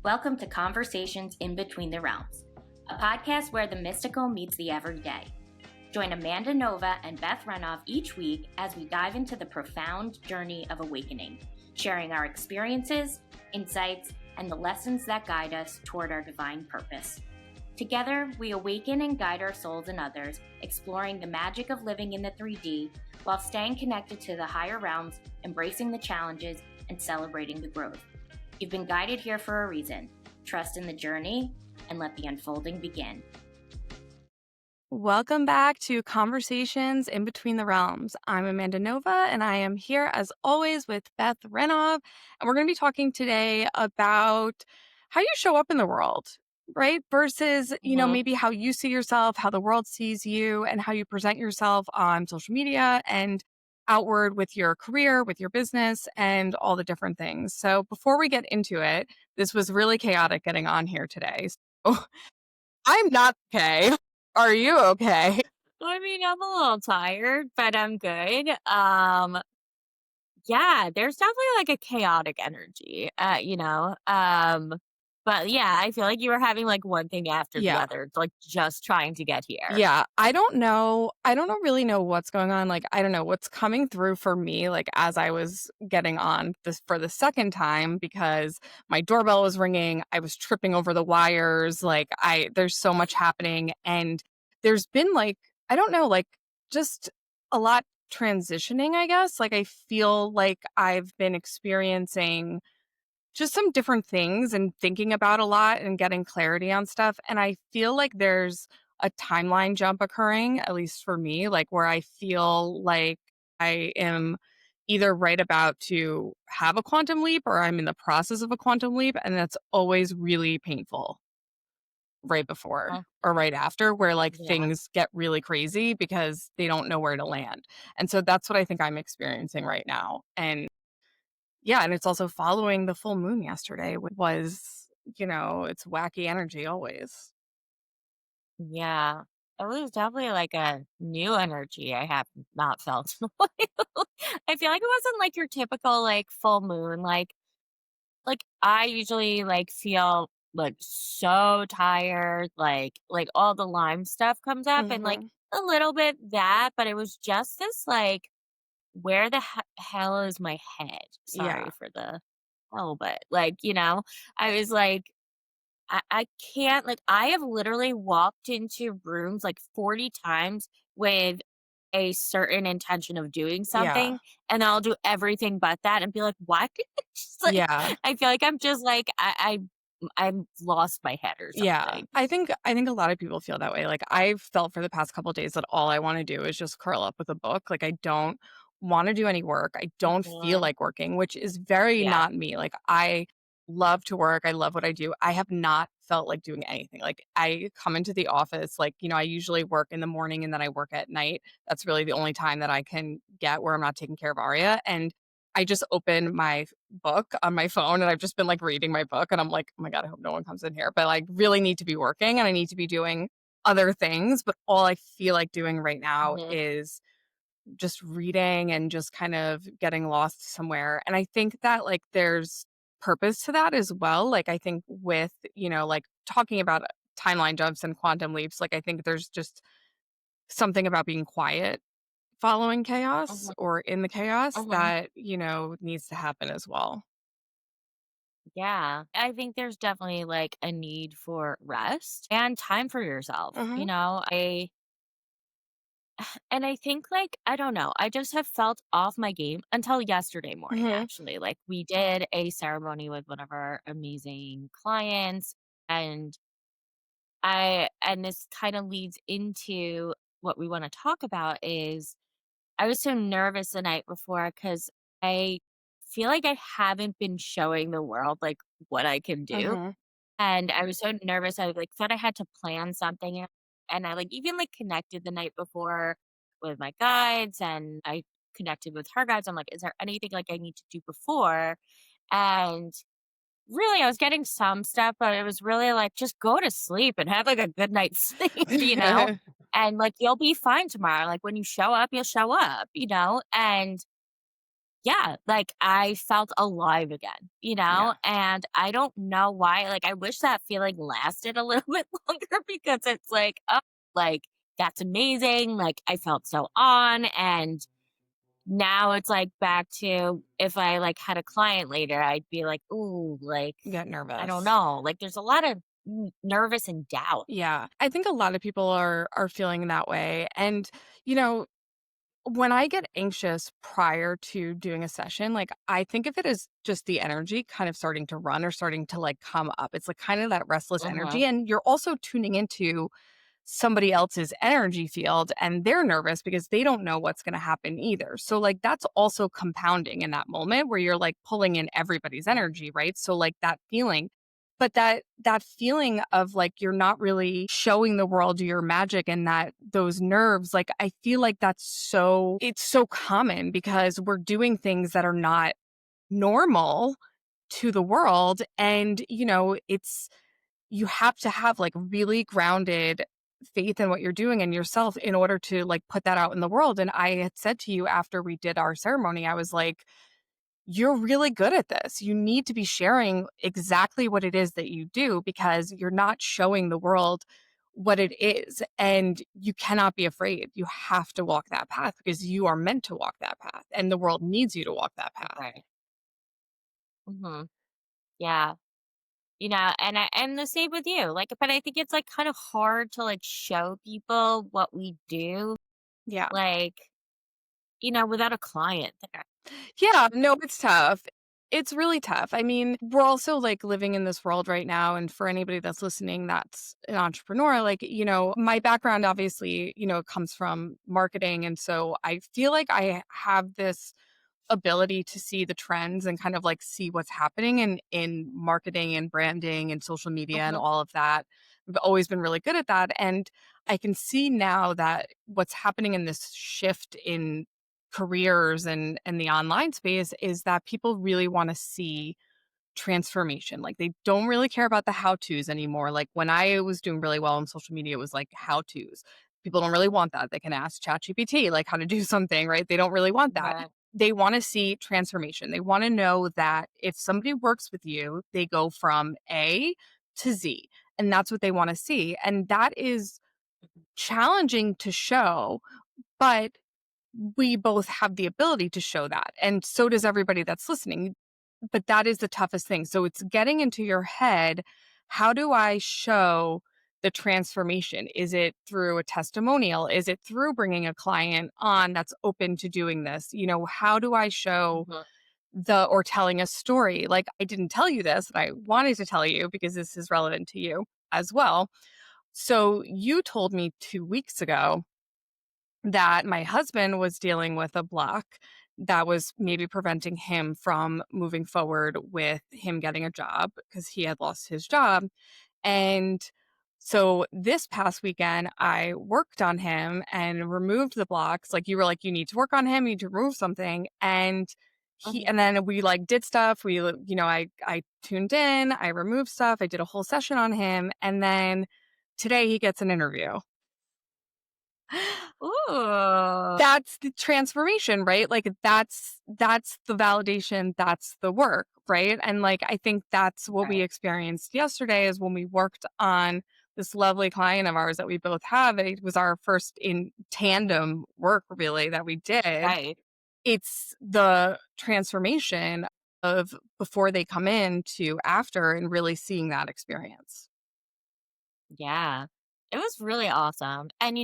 Welcome to Conversations in Between the Realms, a podcast where the mystical meets the everyday. Join Amanda Nova and Beth Renov each week as we dive into the profound journey of awakening, sharing our experiences, insights, and the lessons that guide us toward our divine purpose. Together, we awaken and guide our souls and others, exploring the magic of living in the 3D while staying connected to the higher realms, embracing the challenges, and celebrating the growth. You've been guided here for a reason. Trust in the journey and let the unfolding begin. Welcome back to Conversations in Between the Realms. I'm Amanda Nova, and I am here as always with Beth Renov. And we're going to be talking today about how you show up in the world, right? Versus, maybe how you see yourself, how the world sees you, and how you present yourself on social media and outward with your career, with your business, and all the different things. So before we get into it, this was really chaotic getting on here today. So I'm not okay. Are you okay? I mean, I'm a little tired, but I'm good. Yeah, there's definitely like a chaotic energy, but yeah, I feel like you were having like one thing after the Yeah. other, like just trying to get here. Yeah. I don't know. I don't really know what's going on. Like, I don't know what's coming through for me, like as I was getting on this for the second time, because my doorbell was ringing. I was tripping over the wires. There's so much happening. And there's been I don't know, just a lot transitioning, I guess. Like, I feel like I've been experiencing just some different things and thinking about a lot and getting clarity on stuff. And I feel like there's a timeline jump occurring, at least for me, like where I feel like I am either right about to have a quantum leap or I'm in the process of a quantum leap. And that's always really painful right before Oh, or right after, where yeah. things get really crazy because they don't know where to land. And so that's what I think I'm experiencing right now. And yeah, and it's also following the full moon yesterday, which was, it's wacky energy always. Yeah. It was definitely like a new energy I have not felt in a while. I feel like it wasn't like your typical like full moon. Like I usually like feel like so tired, like all the Lyme stuff comes up and like Mhm. a little bit that, but it was just this like where the hell is my head? Yeah. Sorry for the hell, but I was like I can't like I have literally walked into rooms like 40 times with a certain intention of doing Yeah. something, and I'll do everything but that and be like, "What?" Just like Yeah. I feel like I'm just like I'm lost my head or Yeah. something. I think a lot of people feel that way. Like, I've felt for the past couple days that all I want to do is just curl up with a book. Like, I don't want to do any work. I don't feel Mhm. like working, which is very Yeah. not me. Like, I love to work. I love what I do. I have not felt like doing anything. Like, I come into the office, I usually work in the morning and then I work at night. That's really the only time that I can get where I'm not taking care of Aria. And I just open my book on my phone and I've just been reading my book and I'm like, oh my God, I hope no one comes in here. But I really need to be working and I need to be doing other things. But all I feel like doing right now Mhm. is just reading and just kind of getting lost somewhere. And I think that there's purpose to that as well. I think with, talking about timeline jumps and quantum leaps, I think there's just something about being quiet following chaos Mhm. or in the chaos Mhm. that, needs to happen as well. Yeah. I think there's definitely like a need for rest and time for yourself. Mhm. I think like I don't know, I just have felt off my game until yesterday morning Mhm. actually. Like we did a ceremony with one of our amazing clients and this kind of leads into what we want to talk about is I was so nervous the night before cuz I feel like I haven't been showing the world like what I can do. Mhm. And I was so nervous. I like thought I had to plan something and I like even like connected the night before with my guides and I connected with her guides. I'm like, is there anything like I need to do before? And really I was getting some stuff, but it was really like just go to sleep and have like a good night's sleep. And like you'll be fine tomorrow. Like when you show up, you'll show up. And yeah, like I felt alive again, Yeah. and I don't know why. Like, I wish that feeling lasted a little bit longer because it's like, oh, like that's amazing. Like, I felt so on. And now it's like back to if I like had a client later, I'd be like, ooh, like, Get I don't nervous. know. Like, there's a lot of nervous and doubt. Yeah. I think a lot of people are feeling that way. And, you know, when I get anxious prior to doing a session, like I think of it as just the energy kind of starting to run or starting to like come up. It's like kind of that restless Hmm. energy. And you're also tuning into somebody else's energy field and they're nervous because they don't know what's going to happen either. So like that's also compounding in that moment where you're like pulling in everybody's Right. energy, right? So like that feeling, but that feeling of like you're not really showing the world your magic and that those nerves, like I feel like it's so common because we're doing things that are not normal to the world. And it's you have to have like really grounded faith in what you're doing and yourself in order to like put that out in the world. And I had said to you after we did our ceremony, I was like, you're really good at this. You need to be sharing exactly what it is that you do because you're not showing the world what it is. And you cannot be afraid. You have to walk that path because you are meant to walk that path and the world needs you to walk that path. Right. Hmm. Yeah. And the same with you. Like, but I think it's like kind of hard to like show people what we do, Yeah. like, without a client there. Yeah, no, it's tough. It's really tough. I mean, we're also like living in this world right now. And for anybody that's listening that's an entrepreneur, like, my background obviously, comes from marketing. And so I feel like I have this ability to see the trends and kind of like see what's happening in marketing and branding and social media and Hmm. all of that. I've always been really good at that. And I can see now that what's happening in this shift in careers and the online space is that people really want to see transformation. Like they don't really care about the how-tos anymore. Like when I was doing really well on social media, it was like how-tos. People don't really want that. They can ask ChatGPT like how to do something, right? They don't really want that. Right. They want to see transformation. They want to know that if somebody works with you, they go from A to Z. And that's what they want to see. And that is challenging to show, but we both have the ability to show that. And so does everybody that's listening. But that is the toughest thing. So it's getting into your head. How do I show the transformation? Is it through a testimonial? Is it through bringing a client on that's open to doing this? How do I show Hmm. or telling a story? Like I didn't tell you this, and I wanted to tell you because this is relevant to you as well. So you told me 2 weeks ago that my husband was dealing with a block that was maybe preventing him from moving forward with him getting a job because he had lost his job. And so this past weekend, I worked on him and removed the blocks. Like you were like, you need to work on him, you need to remove something. Hmm. And then we like did stuff. I tuned in, I removed stuff, I did a whole session on him. And then today he gets an interview. Ooh. That's the transformation, right? Like that's the validation, that's the work, right? And like I think that's what we Right. experienced yesterday is when we worked on this lovely client of ours that we both have. It was our first in tandem work really that we did. Right. It's the transformation of before they come in to after and really seeing that experience. Yeah. It was really awesome. And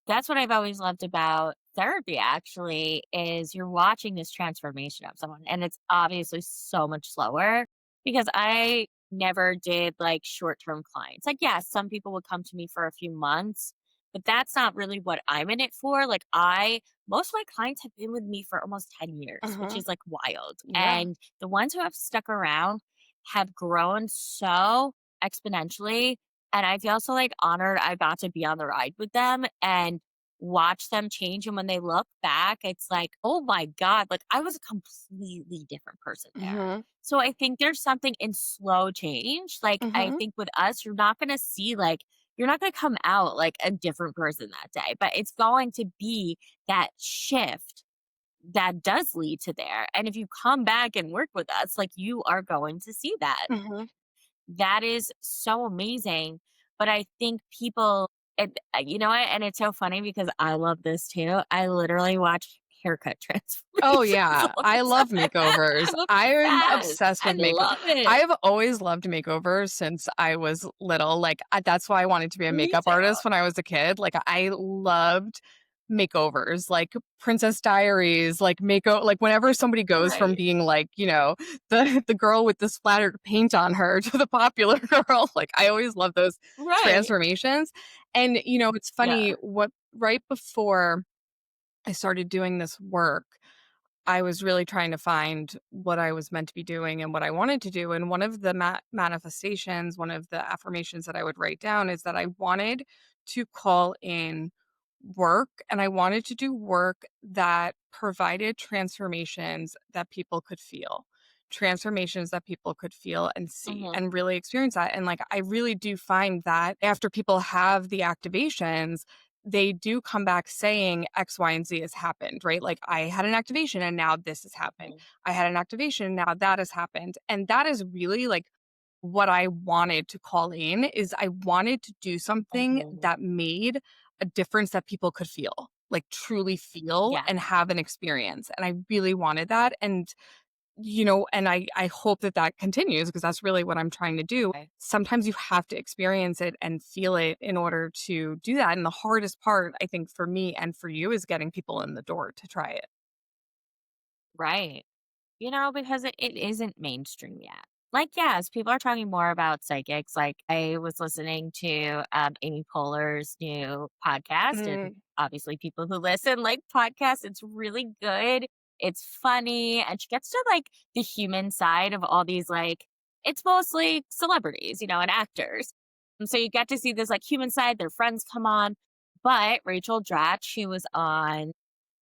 that's what I've always loved about therapy actually is you're watching this transformation of someone and it's obviously so much slower because I never did like short-term clients. Like yes, some people would come to me for a few months, but that's not really what I'm in it for. Like I most of my clients have been with me for almost 10 years, which Uh-huh. is like wild. Yeah. And the ones who have stuck around have grown so exponentially and I feel so like honored I got to be on the ride with them and watch them change. And when they look back, it's like, oh my God, like I was a completely different person there. Mhm. So I think there's something in slow change. Like I Mhm. think with us, you're not going to see like, you're not going to come out like a different person that day, but it's going to be that shift that does lead to there. And if you come back and work with us, like you are going to see that. Mhm. That is so amazing. But I think people, you know what? And it's so funny because I love this too. I literally watch haircut Oh, transformations yeah. all the I love time. makeovers. I'm I'm obsessed. obsessed I with makeovers. love it. I've always loved makeovers since I was little. Like, that's why I wanted to be a Me makeup too. artist when I was a kid. Like, I loved makeovers, like Princess Diaries, like whenever somebody goes from Right. being like, the girl with the splattered paint on her to the popular girl. Like, I always love those Right. transformations. And, it's funny, Yeah. what right before I started doing this work, I was really trying to find what I was meant to be doing and what I wanted to do. And one of the manifestations, one of the affirmations that I would write down is that I wanted to call in work, and I wanted to do work that provided transformations that people could feel. Transformations that people could feel and see Hmm. and really experience that. And like, I really do find that after people have the activations, they do come back saying X, Y, and Z has happened, right? Like, I had an activation and now this has happened. I had an activation, now that has happened. And that is really like what I wanted to call in is I wanted to do something Hmm. that made a difference that people could feel, like truly feel Yeah. and have an experience. And I really wanted that. And and I hope that that continues because that's really what I'm trying to do. Right. Sometimes you have to experience it and feel it in order to do that. And the hardest part, I think, for me and for you is getting people in the door to try it. Right. Because it isn't mainstream yet. Like, yes, people are talking more about psychics. Like, I was listening to Amy Poehler's new podcast, and Mm, obviously, people who listen like podcasts. It's really good. It's funny, and she gets to like the human side of all these like. It's mostly celebrities, and actors. And so you get to see this like human side. Their friends come on, but Rachel Dratch, she was on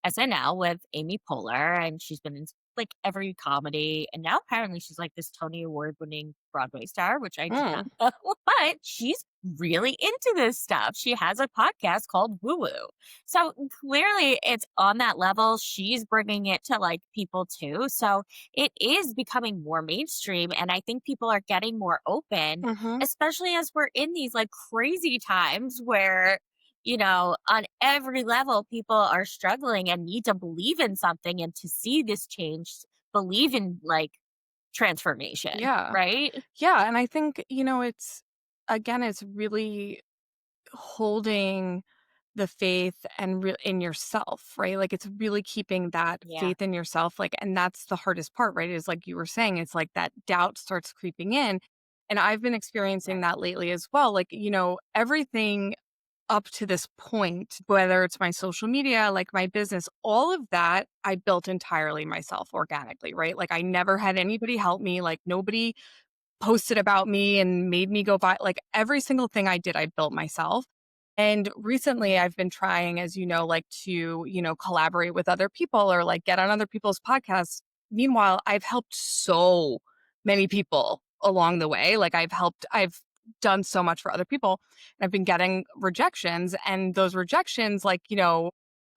SNL with Amy Poehler, and she's been in like every comedy. And now apparently she's like this Tony Award winning Broadway star, which I did not mm, know. But she's really into this stuff. She has a podcast called Woo Woo. So clearly it's on that level. She's bringing it to like people too. So it is becoming more mainstream. And I think people are getting more open, hmm. especially as we're in these like crazy times where on every level, people are struggling and need to believe in something and to see this change, believe in like transformation, Yeah. right? Yeah. And I think, it's really holding the faith and in yourself, right? Like, it's really keeping that Yeah, faith in yourself. Like, and that's the hardest part, right? Is like you were saying, it's like that doubt starts creeping in. And I've been experiencing right. that lately as well. Like, everything up to this point, whether it's my social media, like my business, all of that I built entirely myself organically, right? Like, I never had anybody help me. Like, nobody posted about me and made me go buy, like, every single thing I did, I built myself. And recently Mhm. I've been trying, as like to, collaborate with other people or like get on other people's podcasts. Meanwhile, I've helped so many people along the way. Like, I've done so much for other people and I've been getting rejections, and those rejections, like,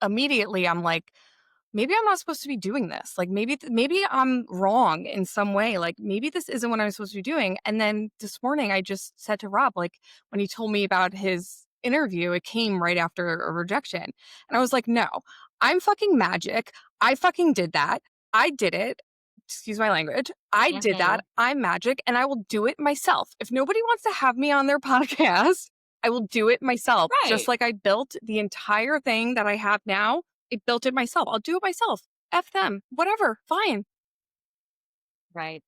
immediately I'm like, maybe I'm not supposed to be doing this. Like, maybe I'm wrong in some way. Like, maybe this isn't what I'm supposed to be doing. And then this morning I just said to Rob, like, when he told me about his interview, it came right after a rejection. And I was like, no, I'm fucking magic. I fucking did that. I did it. Excuse my language. I did that. Mhm. I'm magic and I will do it myself. If nobody wants to have me on their podcast, I will do it myself. Just Right, like I built the entire thing that I have now, I built it myself. I'll do it myself. F them. Whatever. Fine. right.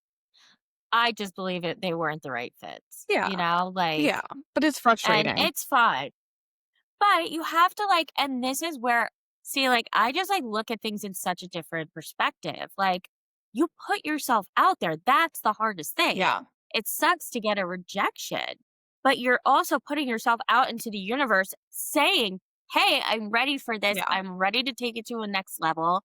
I just believe it. They weren't the right fits, Yeah. like, Yeah. But it's and frustrating. it's fine. But you have to like, and this is where, see, like, I just like look at things in such a different perspective. Like, you put yourself out there. That's the hardest thing. Yeah. It sucks to get a rejection, but you're also putting yourself out into the universe saying, hey, I'm ready for this. Yeah. I'm ready to take it to a next level.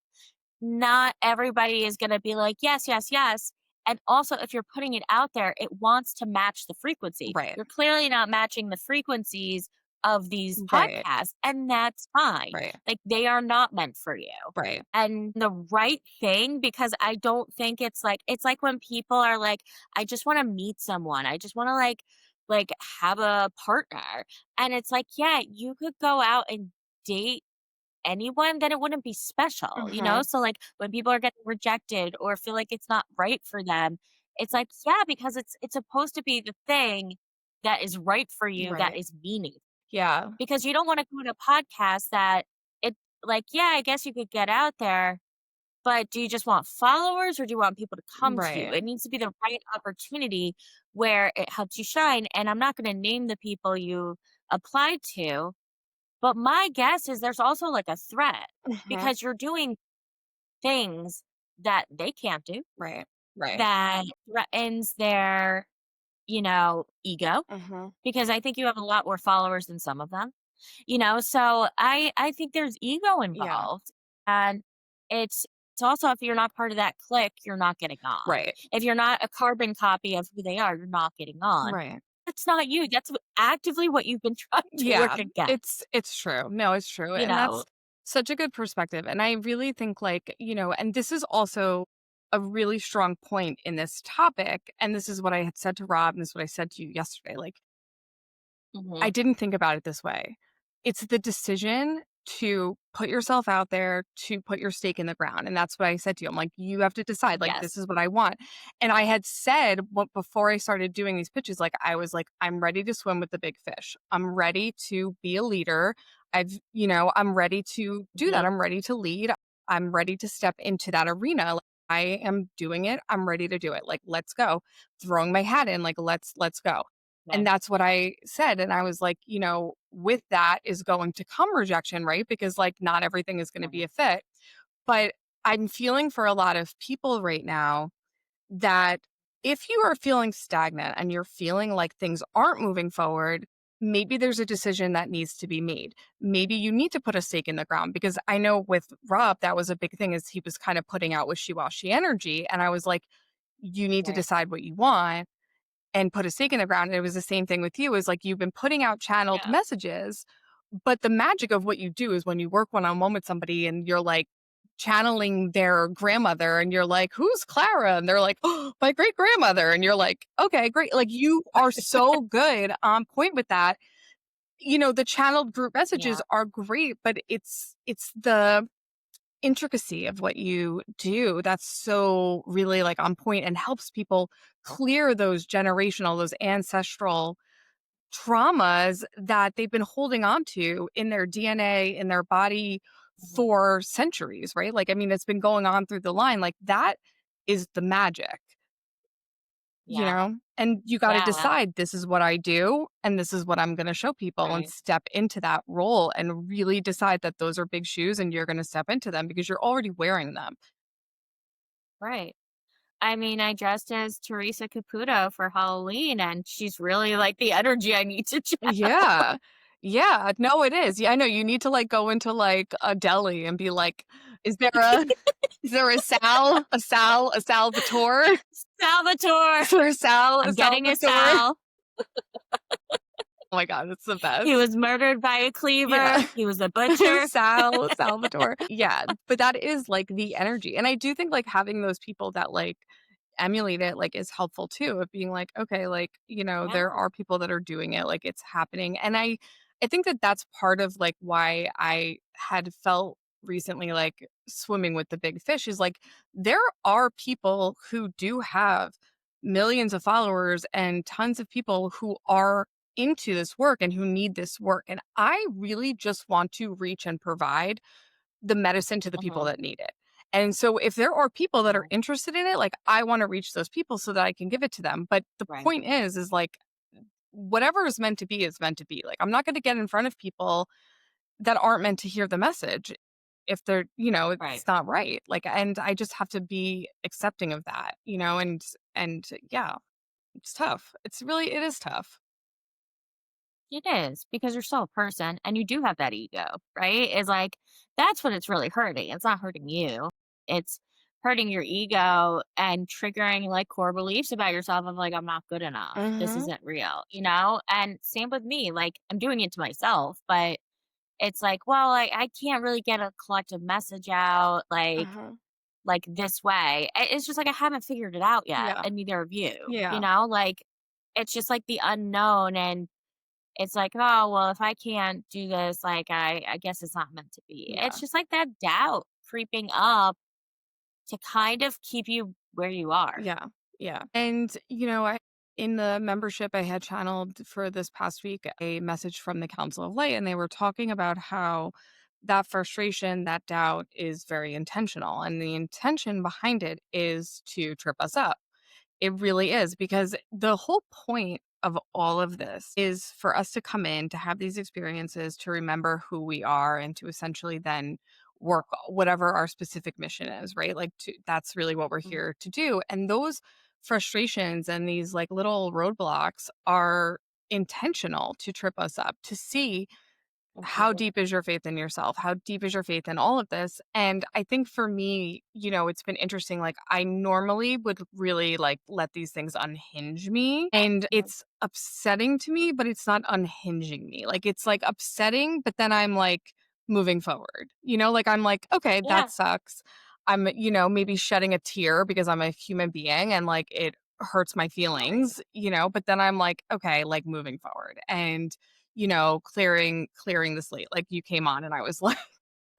Not everybody is going to be like, yes, yes, yes. And also, if you're putting it out there, it wants to match the frequency. Right. You're clearly not matching the frequencies of these Right. podcasts, and that's fine. Right. Like, they are not meant for you. Right. And the right thing, because I don't think it's like when people are like, I just want to meet someone. I just want to like have a partner. And it's like, yeah, you could go out and date anyone, then it wouldn't be special, you know? Mhm. So like when people are getting rejected or feel like it's not right for them, it's like, yeah, because it's supposed to be the thing that is right for you, that Right. is meaningful. Yeah. Because you don't want to go to a podcast that it like, yeah, I guess you could get out there, but do you just want followers or do you want people to come to you? Right. It needs to be the right opportunity where it helps you shine. And I'm not going to name the people you applied to, but my guess is there's also like a threat Mhm. because you're doing things that they can't do, Right. Right. that threatens their, ego, Mhm. because I think you have a lot more followers than some of them. So I think there's ego Yeah. involved. And it's also, if you're not part of that clique, you're not getting on. Right. If you're not a carbon copy of who they are, you're not getting on. Right. That's not you. That's actively what you've been trying to work Yeah. against, It's true. No, it's true. you And that's know? such a good perspective. And I really think like, and this is also a really strong point in this topic. And this is what I had said to Rob, and this is what I said to you yesterday. Like, I Hmm. didn't think about it this way. It's the decision to put yourself out there, to put your stake in the ground. And that's what I said to you. I'm like, you have to decide, like, Yes. this is what I want. And I had said before I started doing these pitches, like, I was like, I'm ready to swim with the big fish. I'm ready to be a leader. I'm ready to do that. Hmm. I'm ready to lead. I'm ready to step into that arena. Like, I am doing it. I'm ready to do it. Like, let's go. Throwing my hat in, like, let's go. And Right. that's what I said, and I was like, with that is going to come rejection, right? Because, like, not everything is gonna be Mhm. a fit. But I'm feeling for a lot of people right now that if you are feeling stagnant and you're feeling like things aren't moving forward, maybe there's a decision that needs to be made. Maybe you need to put a stake in the ground, because I know with Rob, that was a big thing, is he was kind of putting out wishy-washy energy, and I was like, "You need to Right. decide what you want and put a stake in the ground." And it was the same thing with you, is like you've been putting out channeled Yeah. messages, but the magic of what you do is when you work one-on-one with somebody and you're like channeling their grandmother and you're like, "Who's Clara?" And they're like, "Oh, my great grandmother." And you're like, "Okay, great." Like, you are so good on point with that. The channeled group messages Yeah. are great, but it's the intricacy of what you do that's so really like on point and helps people clear those generational, those ancestral traumas that they've been holding on to in their DNA, in their body Mhm. for centuries, right? Like, I mean, it's been going on through the line. Like, that is the magic, Yeah. And you got to Yeah. decide, this is what I do and this is what I'm going to show people, and Right. step into that role and really decide that those are big shoes and you're going to step into them because you're already wearing them. Right. I mean, I dressed as Teresa Caputo for Halloween, and she's really like the energy I need to channel. Yeah. Yeah. No, it is. Yeah, I know. You need to like go into like a deli and be like, is there a is there a Salvatore? Salvatore. Is there a I'm getting a Salvatore? Sal. Oh my god, it's the He best. was murdered by a cleaver. Yeah. He was a butcher. Salvatore. Yeah, but that is like the energy. And I do think like having those people that like emulate it like is helpful too, of being like, okay, like, Yeah. there are people that are doing it, like it's happening. And I think that that's part of like why I had felt recently like swimming with the big fish, is like there are people who do have millions of followers and tons of people who are into this work and who need this work. And I really just want to reach and provide the medicine to the people Mhm. that need it. And so if there are people that are Right. interested in it, like I want to reach those people so that I can give it to them. But the Right. point is like whatever is meant to be is meant to be. Like, I'm not going to get in front of people that aren't meant to hear the message if they're, Right. it's not right. Like, and I just have to be accepting of that, and yeah, it's tough. It is tough. It is, because you're still a person and you do have that ego, right? It's like, that's what it's really hurting. It's not hurting you. It's hurting your ego and triggering like core beliefs about yourself of like, I'm not good enough. This Mhm. isn't real, you know? And same with me. Like I'm doing it to myself, but it's like, well, I can't really get a collective message out Uh-huh. like this way. It's just like I haven't figured it out yet, Yeah. and neither of you. You Yeah. know, like it's just like the unknown, and it's like, oh well, if I can't do this, like I guess it's not meant to be. It's Yeah. just like that doubt creeping up to kind of keep you where you are. Yeah. Yeah. And, I in the membership I had channeled for this past week a message from the Council of Light, and they were talking about how that frustration, that doubt is very intentional. And the intention behind it is to trip us up. It really is, because the whole point of all of this is for us to come in, to have these experiences, to remember who we are, and to essentially then work whatever our specific mission is, right? Like, that's really what we're Mhm. here to do. And those frustrations and these like little roadblocks are intentional to trip us up, to see how Absolutely. deep is your faith in yourself? How deep is your faith in all of this? And I think for me, it's been interesting. Like, I normally would really like let these things unhinge me. And Mhm. it's upsetting to me, but it's not unhinging me. Like, it's like upsetting, but then I'm like moving forward. Like, I'm like, okay, Yeah. that sucks. I'm, maybe shedding a tear because I'm a human being and like it hurts my Right. feelings, but then I'm like, okay, like moving forward. And clearing the slate. Like, you came on and I was like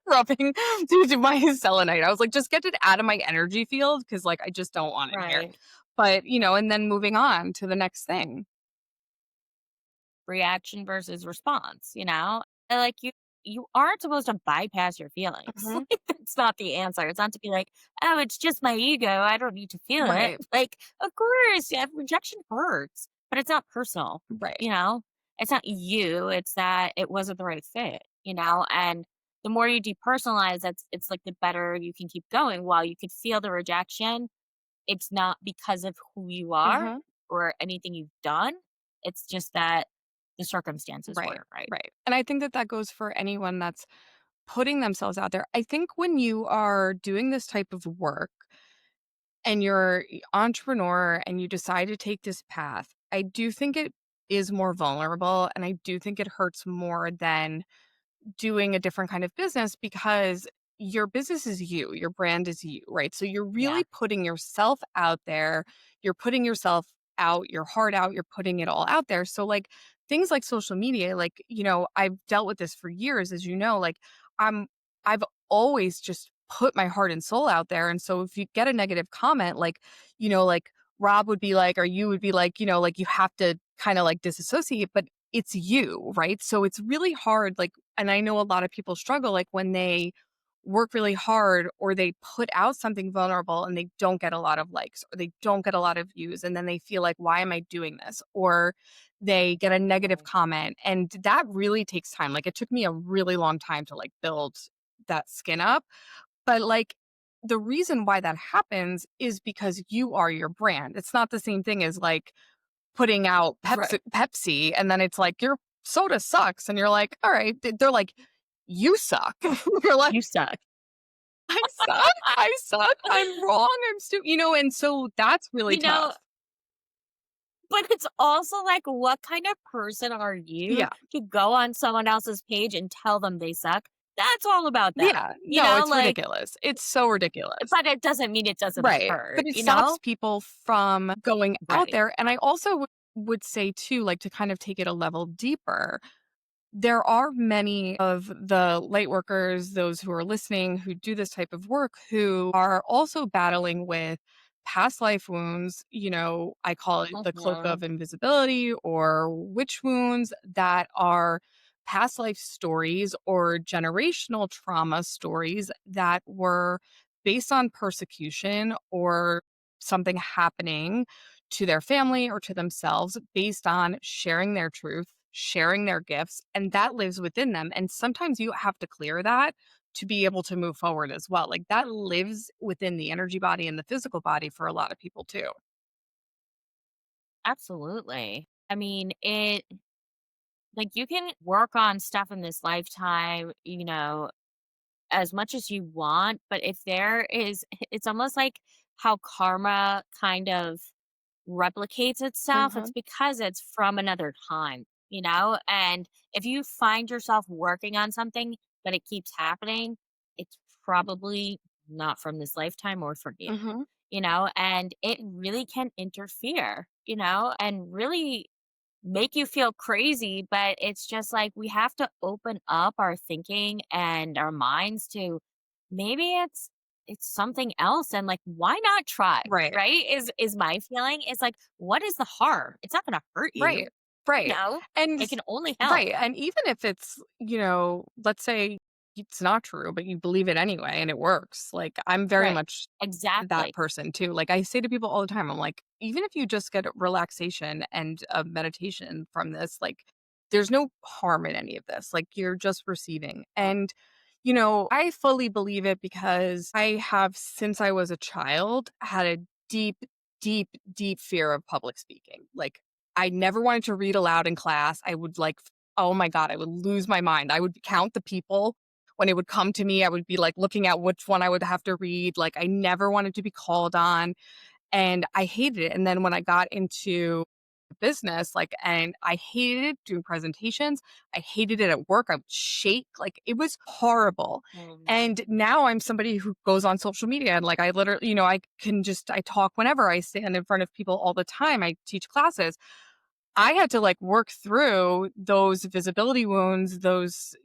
rubbing to my selenite. I was like, just get it out of my energy field because like I just don't want it here. Right. But and then moving on to the next thing. Reaction versus response, you know? And, like, you aren't supposed to bypass your feelings. Mhm. Like, that's not the answer. It's not to be like, "Oh, it's just my ego. I don't need to feel it." Right. Like, of course, yeah, rejection hurts, but it's not personal, Right. you know? It's not you, it's that it wasn't the right fit, you know? And the more you depersonalize, it's like the better you can keep going. While you could feel the rejection, it's not because of who you are Mhm. or anything you've done. It's just that the circumstances Right. weren't right. Right. And I think that that goes for anyone that's putting themselves out there. I think when you are doing this type of work and you're entrepreneur and you decide to take this path, I do think it is more vulnerable, and I do think it hurts more than doing a different kind of business, because your business is you, your brand is you, right? So you're Yeah. really putting yourself out there. You're putting yourself out, your heart out, you're putting it all out there. So like things like social media, like, I've dealt with this for years, as you know, like I'm I've always just put my heart and soul out there. And so if you get a negative comment, like Rob would be like, or you would be like, like you have to kind of like disassociate, but it's you, right? So it's really hard. Like, and I know a lot of people struggle, like when they work really hard or they put out something vulnerable and they don't get a lot of likes or they don't get a lot of views. And then they feel like, why am I doing this? Or they get a negative Right. comment. And that really takes time. Like, it took me a really long time to like build that skin up. But like, the reason why that happens is because you are your brand. It's not the same thing as like putting out Right. Pepsi, and then it's like, "Your soda sucks," and you're like, "All right." They're like, "You suck." You're like, You suck. "I suck? I suck? I'm wrong, I'm and so that's really You know, tough. but it's also like, what kind of person are you Yeah. to go on someone else's page and tell them they suck? That's all about them, Yeah. you No, know? it's Like, ridiculous. It's so ridiculous. but it doesn't mean it doesn't Right. hurt, But it you stops know? people from going out Right. there, and I also would say too, like, to kind of take it a level deeper, there are many of the light workers, those who are listening, who do this type of work, who are also battling with past life wounds. I call it the cloak Mhm. of invisibility, or witch wounds, that are past life stories or generational trauma stories that were based on persecution or something happening to their family or to themselves based on sharing their truth, sharing their gifts, and that lives within them. And sometimes you have to clear that to be able to move forward as well. Like, that lives within the energy body and the physical body for a lot of people too. Absolutely. I mean, like, you can work on stuff in this lifetime, as much as you want, but if there is it's almost like how karma kind of replicates itself, it's Mhm. because it's from another time, you know? And if you find yourself working on something, but it keeps happening, it's probably not from this lifetime or from you, Mhm. you know? And it really can interfere, you know, and really make you feel crazy. But it's just like we have to open up our thinking and our minds to maybe it's something else, and like why not try, Right. right? Is my feeling. It's like, what is the harm? It's not gonna hurt Right. you, you Right. know? And It can only help. right. And even if it's, let's say it's not true, but you believe it anyway and it works. Like I'm very Right. much that Exactly. person too. Like I say to people all the time, I'm like, even if you just get relaxation and a meditation from this, like there's no harm in any of this. Like you're just receiving. And I fully believe it because I have since I was a child had a deep, deep, deep fear of public speaking. Like I never wanted to read aloud in class. I would oh my God, I would lose my mind. I would count the people when it would come to me. I would be like looking at which one I would have to read. Like I never wanted to be called on and I hated it. And then when I got into business, and I hated doing presentations. I hated it at work. I would shake. Like it was horrible. Oh no. And now I'm somebody who goes on social media and I literally, I talk whenever I stand in front of people all the time. I teach classes. I had to work through those visibility wounds, those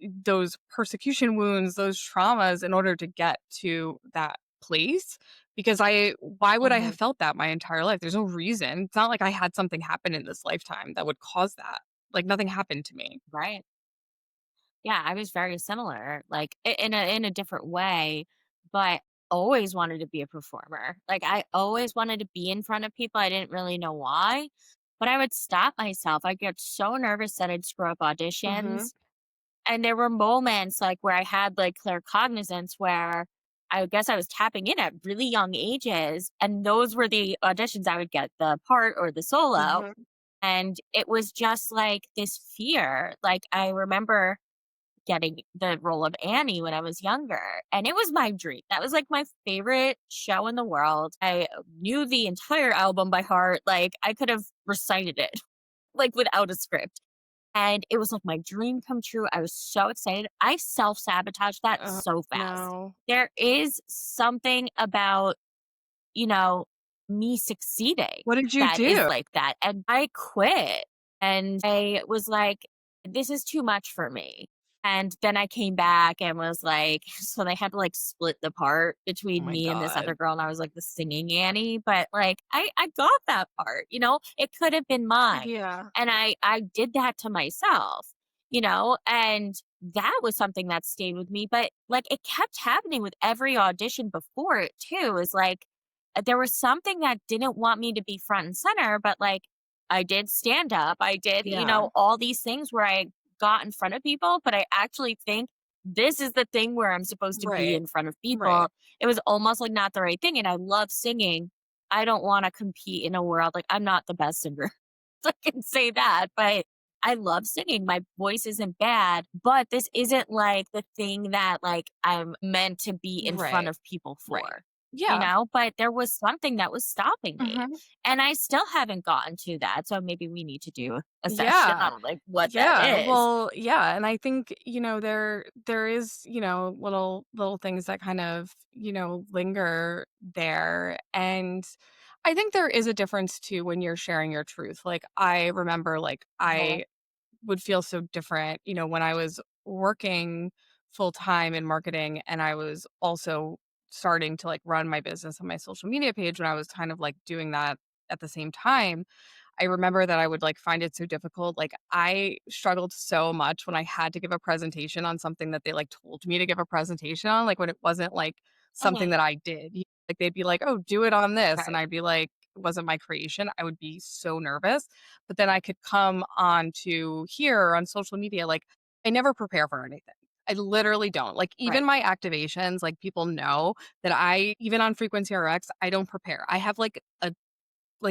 persecution wounds, those traumas in order to get to that place because why would I Hmm. have felt that my entire life? There's no reason. It's not like I had something happen in this lifetime that would cause that. Like nothing happened to me. Right. Yeah, I was very similar, like in a different way, but always wanted to be a performer. Like I always wanted to be in front of people. I didn't really know why, but I would stop myself. I'd get so nervous that I'd screw up Mhm. auditions. And there were moments like where I had like claircognizance where I guess I was tapping in at really young ages. And those were the auditions I would get the part or the solo. Mhm. And it was just like this fear. Like I remember getting the role of Annie when I was younger. And it was my dream. That was like my favorite show in the world. I knew the entire album by heart. Like I could have recited it like without a script. And it was like my dream come true. I was so excited. I self sabotaged that so fast. No. There is something about, you know, me succeeding What did you that is do? like that. And I quit and I was like, this is too much for me. And then I came back and was like, so they had to like split the part Oh between my me and this other god. girl. And I was like the singing Annie, but like I got that part, you know, it could have been mine. Yeah. And I did that to myself, you know, and that was something that stayed with me. But like it kept happening with every audition before it too, is like, there was something that didn't want me to be front and center, but like I did stand up. I did, you Yeah. know, all these things where I got in front of people, but I actually think this is the thing where I'm supposed to be Right. in front of people. Right. It was almost like not the right thing. And I love singing. I don't want to compete in a world like I'm not the best singer. I can say that, but I love singing. My voice isn't bad, but this isn't like the thing that like I'm meant to be in front Right. of people Right. for, you Yeah. know? But there was something that was stopping me. Mhm. And I still haven't gotten to that. So maybe we need to do a session Yeah. on like what that Yeah. is. Well, yeah, and I think, there is, little things that kind of, linger there. And I think there is a difference too when you're sharing your truth. Like I remember Uh-huh. I would feel so different, when I was working full time in marketing and I was also starting to run my business on my social media page when I was kind of doing that at the same time. I remember that I would find it so difficult. Like I struggled so much when I had to give a presentation on something that they told me to give a presentation on, when it wasn't something Mhm. that I did. Like they'd be like, "Oh, do it on this." And Right. I'd be like, it wasn't my creation. I would be so nervous. But then I could come on to here on social media, I never prepare for anything. I literally don't. Like even Right. my activations, people know that I even on Frequency RX, I don't prepare. I have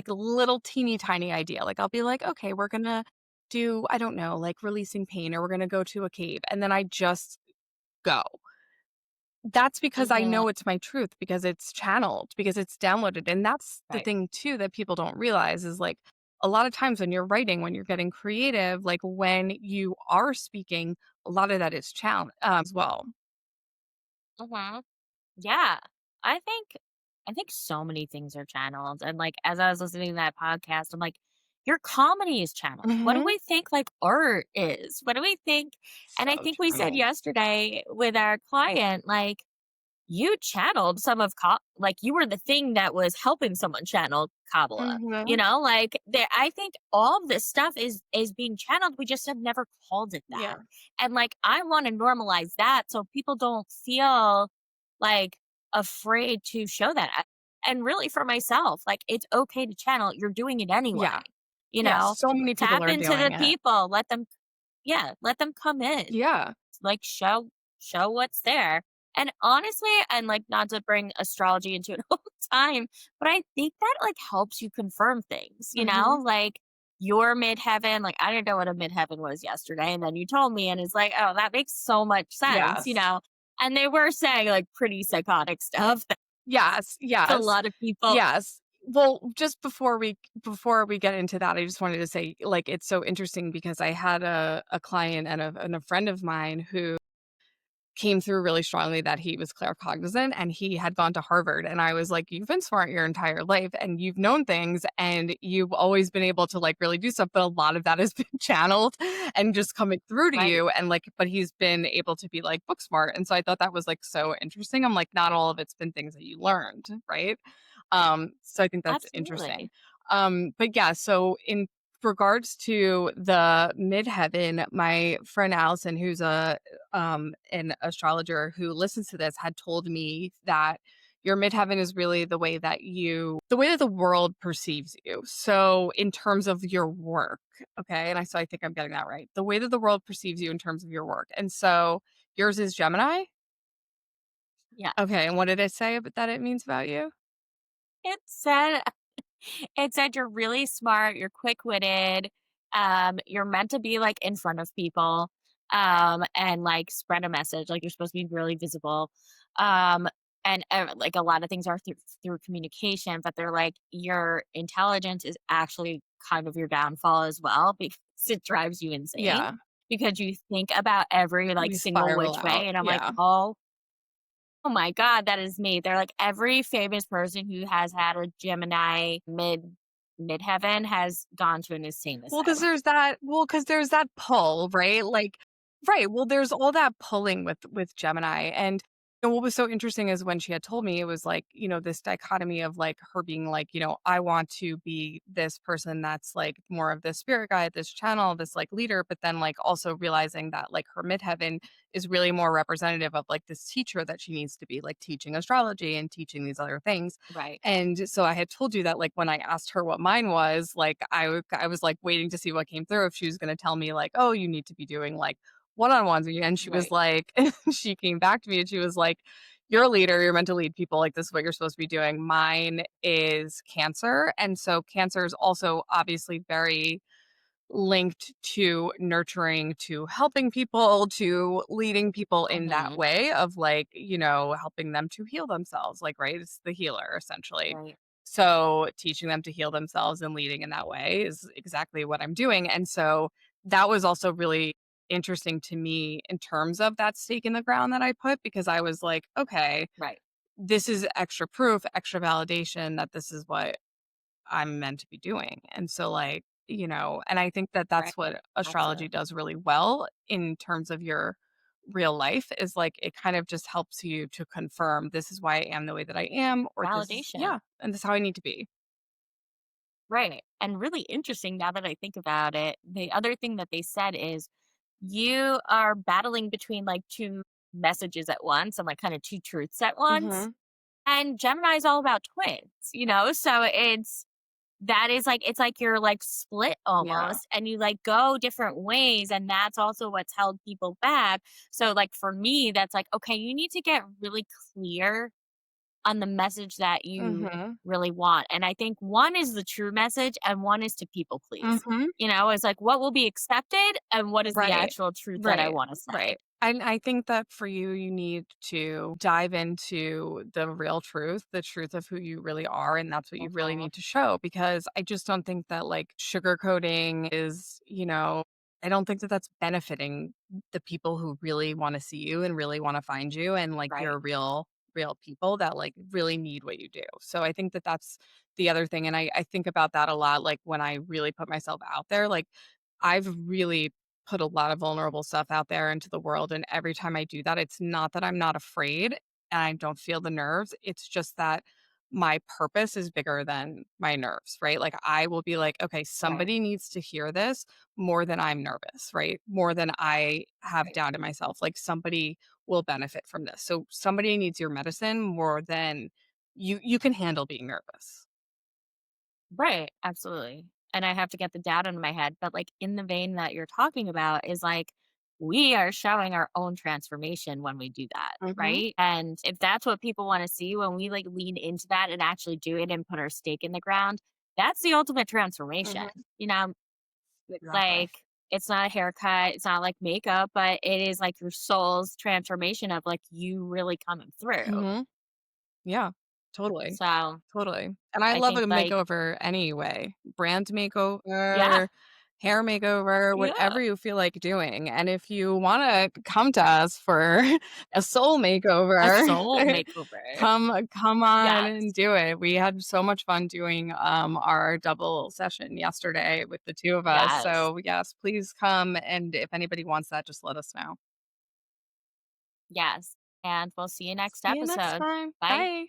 a little teeny tiny idea. Like I'll be like, okay, we're gonna do, I don't know, releasing pain or we're gonna go to a cave. And then I just go. that's because I Mhm. know it's my truth, because it's channeled, because it's downloaded, and that's the Right. thing too that people don't realize is, like, a lot of times when you're writing, when you're getting creative, like, when you are speaking, a lot of that is as well. Mhm. Yeah. I think I think so many things are channeled, and, like, as I was listening to that podcast, I'm like, "Your comedy is channeled. What do Mhm. we think, like, art is? What do we think?" And I So think we said true. yesterday with our client, like, you channeled some of like, you were the thing that was helping someone channel Kabbalah, you Mhm. know? Like, there I think all of this stuff is being channeled, we just have never called it that. Yeah. And, like, I wanna normalize that so people don't feel, like, afraid to show that. And really for myself, like, it's okay to channel, you're doing it anyway, Yeah. you Yeah, know? so many people Tap are into the doing it. people, let them yeah, let them come in. Yeah. Like, show what's there. And honestly, and, like, not to bring astrology into it all the time, but I think that, like, helps you confirm things, you know? Mhm. Like, your midheaven, like, I didn't know what a midheaven was yesterday, and then you told me, and it's like, "Oh, that makes so much sense," you Yes. know? And they were saying, like, pretty psychotic stuff Yes, to a yes, lot of people. yes. Well, just before we get into that, I just wanted to say, like, it's so interesting because I had a client and a friend of mine who came through really strongly that he was claircognizant and he had gone to Harvard, and I was like, "You've been smart your entire life and you've known things and you've always been able to, like, really do stuff, but a lot of that has been channeled and just coming through to Right. you," and, like, but he's been able to be, like, book smart, and so I thought that was, like, so interesting. I'm like, "Not all of it's been things that you learned," right? So I think that's interesting. Absolutely. But yeah, so in regards to the midheaven, my friend Allison, who's an astrologer who listens to this, had told me that your midheaven is really the way that the world perceives you. So in terms of your work, okay, so I think I'm getting that right. The way that the world perceives you in terms of your work, and so yours is Gemini. Yeah. Okay, and what did it say that it means about you? It said It said you're really smart, you're quick-witted, you're meant to be, like, in front of people, and, like, spread a message, like, you're supposed to be really visible, um, and, like, a lot of things are through communication, but they're like, your intelligence is actually kind of your downfall as well because it drives you insane, Yeah, because you think about every, like, you single spiral which way, out. and I'm like, Yeah. Oh my god, that is me. They're like every famous person who has had a Gemini midheaven has gone to an insane Well, because asylum. there's that pull, right? Like, right. Well, there's all that pulling with Gemini, and what was so interesting is when she had told me, it was like, this dichotomy of, like, her being like, I want to be this person that's, like, more of this spirit guide, this channel, this, like, leader, but then, like, also realizing that, like, her midheaven is really more representative of, like, this teacher that she needs to be, like, teaching astrology and teaching these other things. Right. And so I had told you that, like, when I asked her what mine was, like, I was, like, waiting to see what came through, if she was gonna tell me, like, "Oh, you need to be doing, like, one-on-ones," and she was Right. like she came back to me and she was like, "You're a leader, you're meant to lead people, like, this is what you're supposed to be doing." Mine is Cancer, and so Cancer is also obviously very linked to nurturing, to helping people, to leading people in that Mhm. way of, like, helping them to heal themselves, like, right? It's the healer essentially. Right. So teaching them to heal themselves and leading in that way is exactly what I'm doing. And so that was also really interesting to me in terms of that stake in the ground that I put, because I was like, okay, Right. this is extra proof, extra validation that this is what I'm meant to be doing. And so, like, and I think that Right. that's what astrology Absolutely. does really well in terms of your real life, is like it kind of just helps you to confirm this is why I am the way that I am, or this is, Validation. yeah, and this is how I need to be. Right. And really interesting now that I think about it, the other thing that they said is you are battling between like two messages at once and like kind of two truths at once. Mhm. And Gemini is all about twins, you know? So that is like it's like you're like split Yeah. almost and you like go different ways and that's also what's held people back. So like for me that's like okay, you need to get really clear on the message that you Mhm. really want. And I think one is the true message and one is to people please. Mhm. You know, it's like what will be accepted and what is the Right. actual truth that I Right. want to Right. say. I think that for you, you need to dive into the real truth, the truth of who you really are, and that's what you really Mhm. need to show because I just don't think that, like, sugarcoating is, I don't think that that's benefiting the people who really wanna see you and really wanna find you and, like, Right. you're real people that, like, really need what you do. So I think that that's the other thing, and I think about that a lot, like, when I really put myself out there, like, I've really put a lot of vulnerable stuff out there into the world, and every time I do that, it's not that I'm not afraid and I don't feel the nerves, it's just that my purpose is bigger than my nerves, right? Like, I will be like, "Okay, Right. somebody needs to hear this more than I'm nervous," right? More than I have Right. doubt in myself, like, somebody will benefit from this. So, somebody needs your medicine more than you can handle being nervous. Right, absolutely. And I have to get the data in my head, but, like, in the vein that you're talking about is, like, we are showing our own transformation when we do that, Mhm, right? And if that's what people wanna see when we, like, lean into that and actually do it and put our stake in the ground, that's the ultimate transformation, mhm, you know? exactly. Like, it's not a haircut, it's not like makeup, but it is, like, your soul's transformation of, like, you really coming through. Mhm, yeah, totally. So, Totally, and I I love a think, like makeover anyway. Brand yeah, makeover, hair makeover, yeah, whatever you feel like doing, and if you wanna come to us for a soul a makeover, soul makeover. come on Yes, and do it. We had so much fun doing, our double session yesterday with the 2 of us, yes. so yes, please come, and if anybody wants that, just let us know. Yes, and we'll see you next See you next episode. time. Bye. Bye.